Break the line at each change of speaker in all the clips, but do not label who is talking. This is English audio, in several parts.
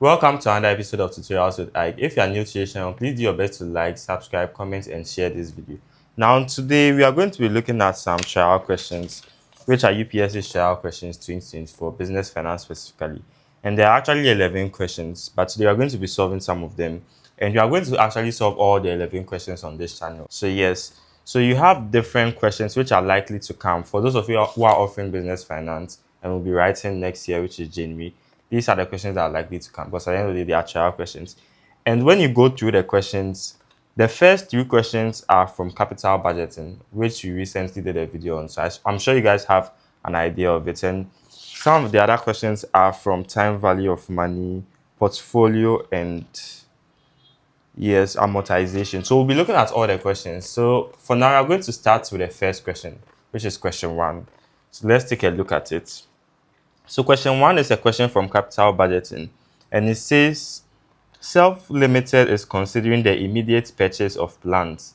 Welcome to another episode of Tutorials with Ike. If you are new to this channel, please do your best to like, subscribe, comment, and share this video. Now, today we are going to be looking at some trial questions, which are UPSC trial questions 2024, business finance specifically. And there are actually 11 questions, but today we are going to be solving some of them. And we are going to actually solve all the 11 questions on this channel. So, yes, so you have different questions which are likely to come. For those of you who are offering business finance and will be writing next year, which is January, these are the questions that are likely to come because at the end of the day, they are trial questions. And when you go through the questions, the first three questions are from capital budgeting, which we recently did a video on. So I'm sure you guys have an idea of it. And some of the other questions are from time value of money, portfolio, and yes, amortization. So we'll be looking at all the questions. So for now, I'm going to start with the first question, which is question 1. So let's take a look at it. So question 1 is a question from capital budgeting, and it says Self-Limited is considering the immediate purchase of plants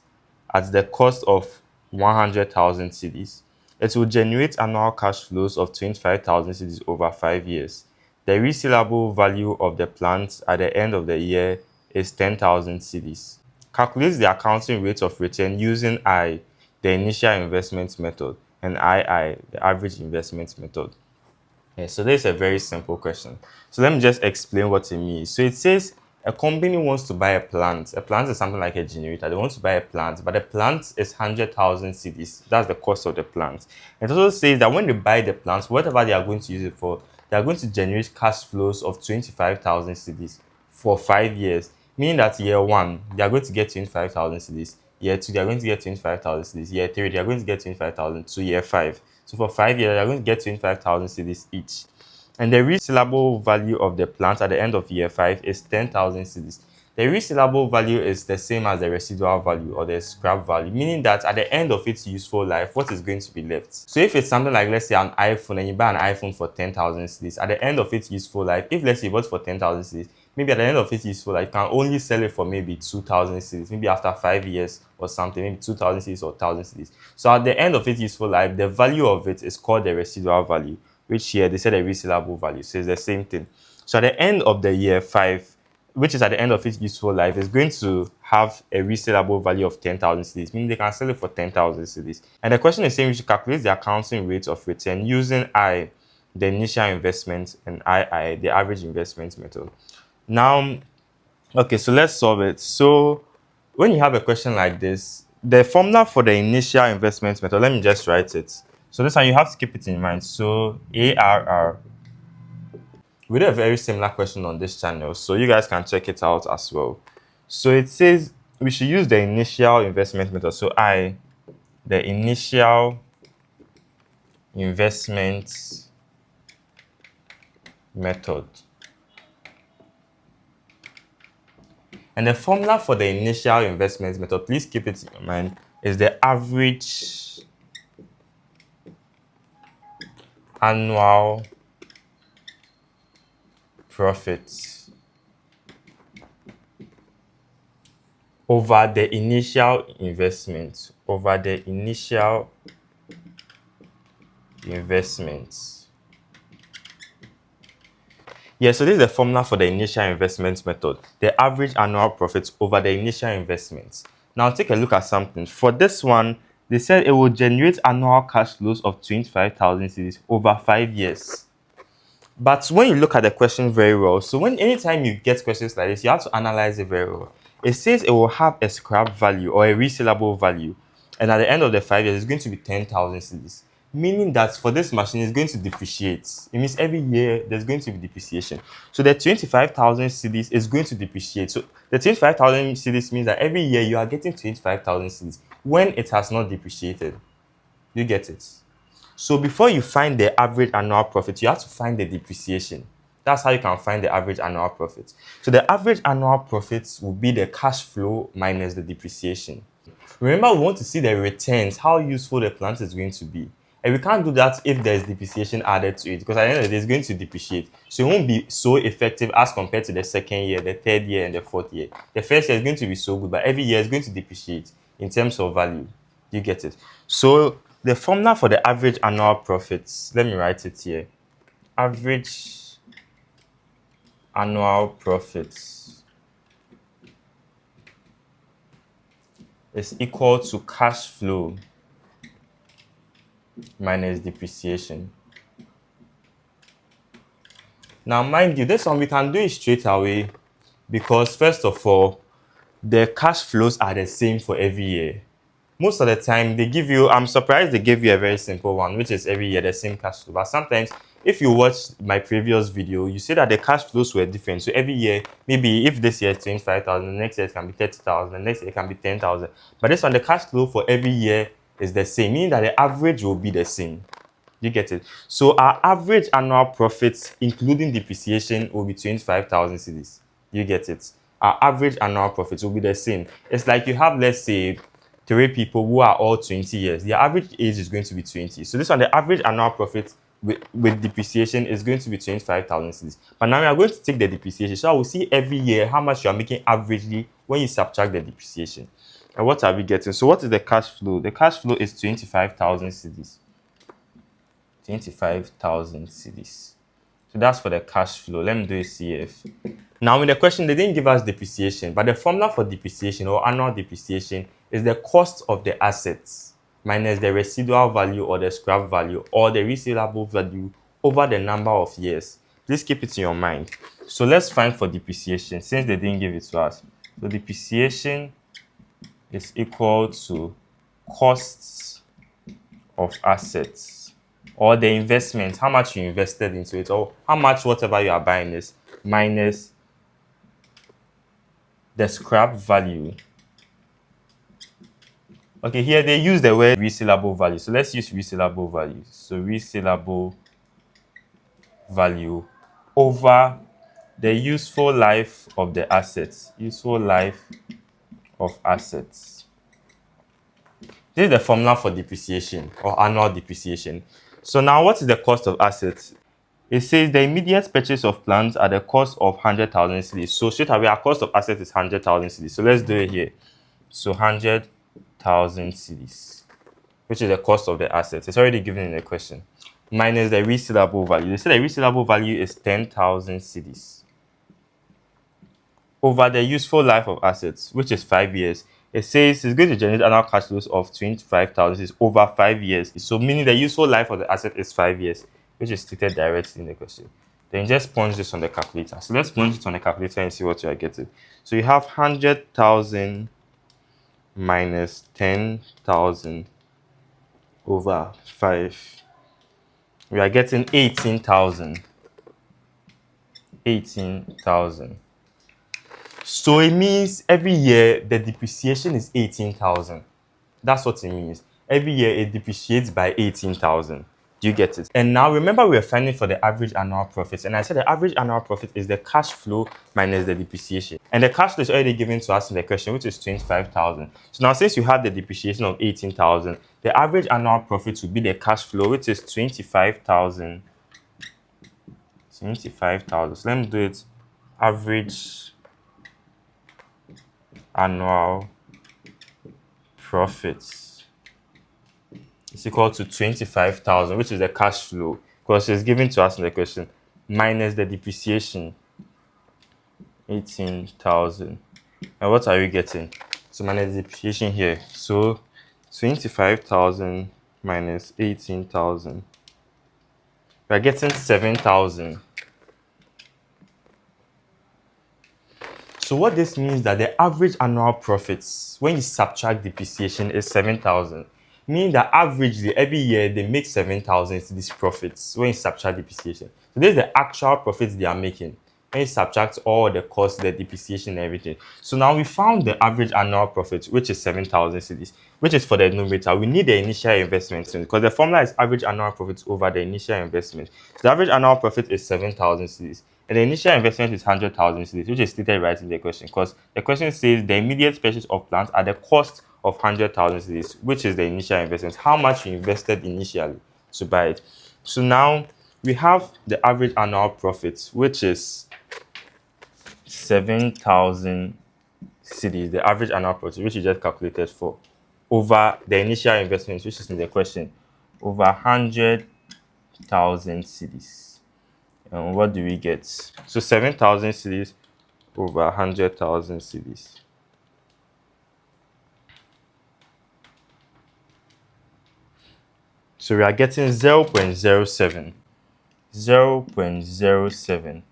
at the cost of 100,000 cedis. It will generate annual cash flows of 25,000 cedis over 5 years. The resellable value of the plants at the end of the year is 10,000 cedis. Calculate the accounting rate of return using I, the initial investment method, and II, the average investment method. Yeah, so this is a very simple question. So let me just explain what it means. So it says a company wants to buy a plant. A plant is something like a generator. They want to buy a plant, but the plant is 100,000 cedis. That's the cost of the plant. It also says that when they buy the plant, whatever they are going to use it for, they are going to generate cash flows of 25,000 cedis for 5 years. Meaning that year 1, they are going to get 25,000 cedis. Year 2, they are going to get 25,000 cedis. Year 3, they are going to get 25,000 to year 5. So for 5 years, you're going to get 25,000 cedis each. And the resellable value of the plant at the end of year 5 is 10,000 cedis. The resellable value is the same as the residual value or the scrap value, meaning that at the end of its useful life, what is going to be left? So if it's something like, let's say, an iPhone, and you buy an iPhone for 10,000 cedis, at the end of its useful life, if let's say you bought for 10,000 cedis, maybe at the end of its useful life, you can only sell it for maybe 2,000 cedis, maybe after 5 years or something, maybe 2,000 cedis or 1,000 cedis. So at the end of its useful life, the value of it is called the residual value, which here they said a resellable value. So it's the same thing. So at the end of the year 5, which is at the end of its useful life, is going to have a resellable value of 10,000 cedis, meaning they can sell it for 10,000 cedis. And the question is saying we should calculate the accounting rate of return using I, the initial investment, and II, the average investment method. Now, okay, so let's solve it. So when you have a question like this, the formula for the initial investment method, let me just write it. So this one you have to keep it in mind. So ARR. We did a very similar question on this channel, so you guys can check it out as well. So it says we should use the initial investment method. So I, the initial investment method. And the formula for the initial investment method, please keep it in mind, is the average annual profit over the initial investment, Yeah, so this is the formula for the initial investment method, the average annual profit over the initial investments. Now take a look at something. For this one, they said it will generate annual cash flows of 25,000 cedis over 5 years. But when you look at the question very well, so anytime you get questions like this, you have to analyze it very well. It says it will have a scrap value or a resellable value, and at the end of the 5 years, it's going to be 10,000 cedis. Meaning that for this machine, it's going to depreciate. It means every year there's going to be depreciation. So the 25,000 cedis is going to depreciate. So the 25,000 cedis means that every year you are getting 25,000 cedis when it has not depreciated. You get it? So before you find the average annual profit, you have to find the depreciation. That's how you can find the average annual profit. So the average annual profit will be the cash flow minus the depreciation. Remember, we want to see the returns, how useful the plant is going to be. And we can't do that if there's depreciation added to it, because at the end of the day, it's going to depreciate. So it won't be so effective as compared to the second year, the third year, and the fourth year. The first year is going to be so good, but every year is going to depreciate in terms of value. You get it? So the formula for the average annual profits, let me write it here. Average annual profits is equal to cash flow minus depreciation. Now, mind you, this one we can do it straight away because, first of all, the cash flows are the same for every year. Most of the time, they give you, I'm surprised they gave you a very simple one, which is every year the same cash flow. But sometimes, if you watch my previous video, you see that the cash flows were different. So every year, maybe if this year is 25,000, the next year it can be 30,000, the next year it can be 10,000. But this one, the cash flow for every year is the same, meaning that the average will be the same. You get it? So our average annual profits, including depreciation, will be 25,000 cedis. You get it? Our average annual profits will be the same. It's like you have, let's say, 3 people who are all 20 years. The average age is going to be 20. So this one, the average annual profit with depreciation is going to be 25,000 cedis. But now we are going to take the depreciation. So I will see every year how much you are making averagely when you subtract the depreciation. And what are we getting? So what is the cash flow? The cash flow is 25,000 cedis. 25,000 cedis. So that's for the cash flow. Let me do a CF. Now in the question, they didn't give us depreciation, but the formula for depreciation or annual depreciation is the cost of the assets minus the residual value or the scrap value or the resaleable value over the number of years. Please keep it in your mind. So let's find for depreciation since they didn't give it to us. So depreciation is equal to costs of assets or the investment, how much you invested into it, or how much whatever you are buying is, minus the scrap value. Okay, here they use the word resaleable value. So let's use resaleable value. So resaleable value over the useful life of the assets. Useful life of assets. This is the formula for depreciation or annual depreciation. So now what is the cost of assets? It says the immediate purchase of plants at the cost of 100,000 cedis. So straight away, our cost of assets is 100,000 cedis. So let's do it here. So 100,000 cedis, which is the cost of the assets. It's already given in the question. Minus the resaleable value. They say the resaleable value is 10,000 cedis. Over the useful life of assets, which is 5 years. It says it's going to generate annual cash flows of 25,000 over 5 years. So meaning the useful life of the asset is 5 years, which is stated directly in the question. Then just punch this on the calculator. So let's punch it on the calculator and see what you are getting. So you have 100,000 minus 10,000 over 5. We are getting 18,000. 18,000. So it means every year the depreciation is 18,000. That's what it means. Every year it depreciates by 18,000. Do you get it? And now remember we are finding for the average annual profits. And I said the average annual profit is the cash flow minus the depreciation. And the cash flow is already given to us in the question, which is 25,000. So now since you have the depreciation of 18,000, the average annual profit will be the cash flow, which is 25,000. 25,000. So let me do it. Average annual profits is equal to 25,000, which is the cash flow, because it's given to us in the question, minus the depreciation, 18,000. And what are we getting? So minus the depreciation here. So 25,000 minus 18,000. We're getting 7,000. So what this means that the average annual profits when you subtract depreciation is 7,000. Meaning that averagely every year they make 7,000 these profits when you subtract depreciation. So this is the actual profits they are making when you subtract all the costs, the depreciation and everything. So now we found the average annual profit, which is 7,000 cedis, which is for the numerator. We need the initial investment because the formula is average annual profits over the initial investment. So the average annual profit is 7,000 cedis. And the initial investment is 100,000 cedis, which is stated right in the question because the question says the immediate purchase of plants at the cost of 100,000 cedis, which is the initial investment. How much you invested initially to buy it. So now we have the average annual profit, which is 7,000 cedis, the average annual profit, which you just calculated for, over the initial investment, which is in the question, over 100,000 cedis. And what do we get? So 7,000 cedis over 100,000 cedis. So we are getting 0.07. 0.07.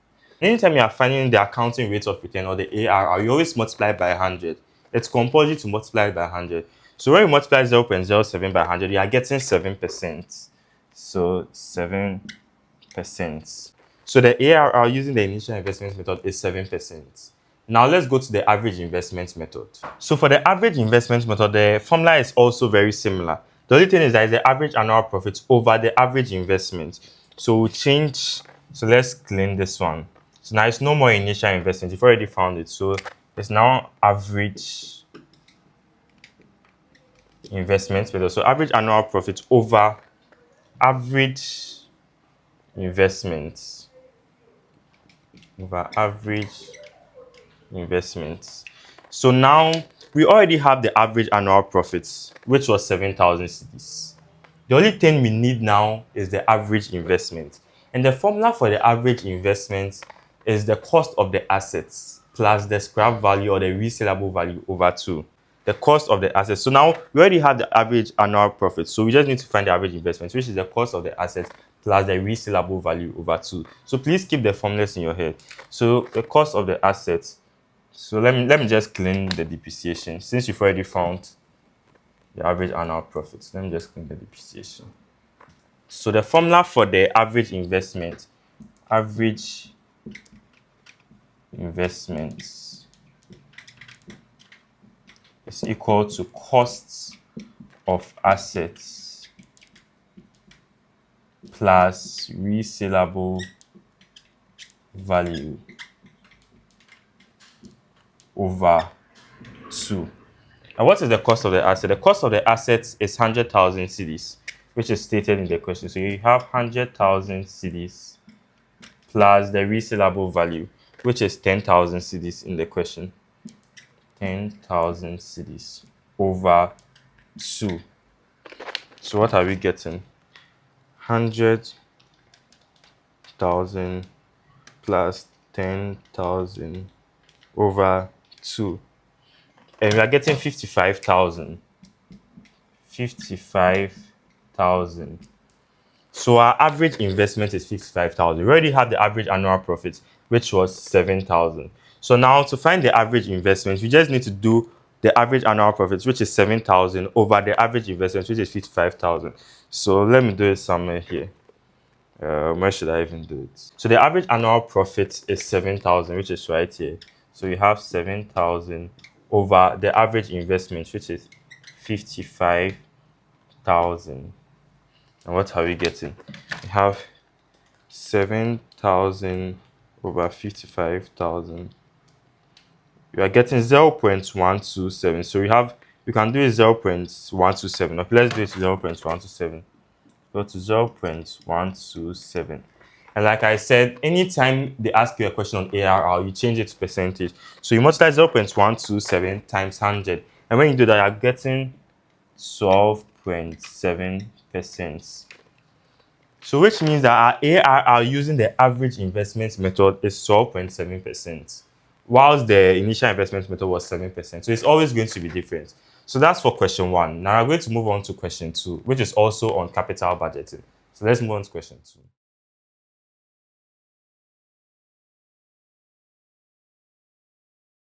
Anytime you are finding the accounting rate of return or the ARR, you always multiply by 100. It's compulsory to multiply by 100. So when you multiply 0.07 by 100, you are getting 7%. So 7%. So the ARR using the initial investment method is 7%. Now let's go to the average investment method. So for the average investment method, the formula is also very similar. The only thing is that it's the average annual profit over the average investment. So we'll change. So let's clean this one. So now it's no more initial investment. You've already found it. So it's now average investment method. So average annual profit over average investments. Over average investments. So now we already have the average annual profits, which was 7,000 cedis. The only thing we need now is the average investment. And the formula for the average investment is the cost of the assets plus the scrap value or the resellable value over 2. The cost of the assets. So now we already have the average annual profit. So we just need to find the average investment, which is the cost of the assets plus the resellable value over 2. So please keep the formulas in your head. So the cost of the assets. So let me just clean the depreciation since you've already found the average annual profits. Let me just clean the depreciation. So the formula for the average investment investments is equal to costs of assets plus resellable value over 2. And what is the cost of the asset? The cost of the assets is 100,000 cedis, which is stated in the question. So you have 100,000 cedis plus the resellable value, which is 10,000 cedis in the question. 10,000 cedis over 2. So what are we getting? 100,000 plus 10,000 over 2. And we are getting 55,000. 55,000. So our average investment is 55,000. We already have the average annual profit, which was 7,000. So now to find the average investment, we just need to do the average annual profits, which is 7,000 over the average investment, which is 55,000. So let me do it somewhere here. Where should I even do it? So the average annual profit is 7,000, which is right here. So you have 7,000 over the average investment, which is 55,000. And what are we getting? We have 7,000 over 55,000. We are getting 0.127. So we can do it 0.127. Okay, let's do it 0.127. Go to 0.127. And like I said, anytime they ask you a question on ARR, you change it to percentage. So you multiply 0.127 times 100. And when you do that, you're getting 12.7%. So which means that our ARR using the average investment method is 12.7%, whilst the initial investment method was 7%. So it's always going to be different. So that's for question 1. Now we're going to move on to question 2, which is also on capital budgeting. So let's move on to question 2.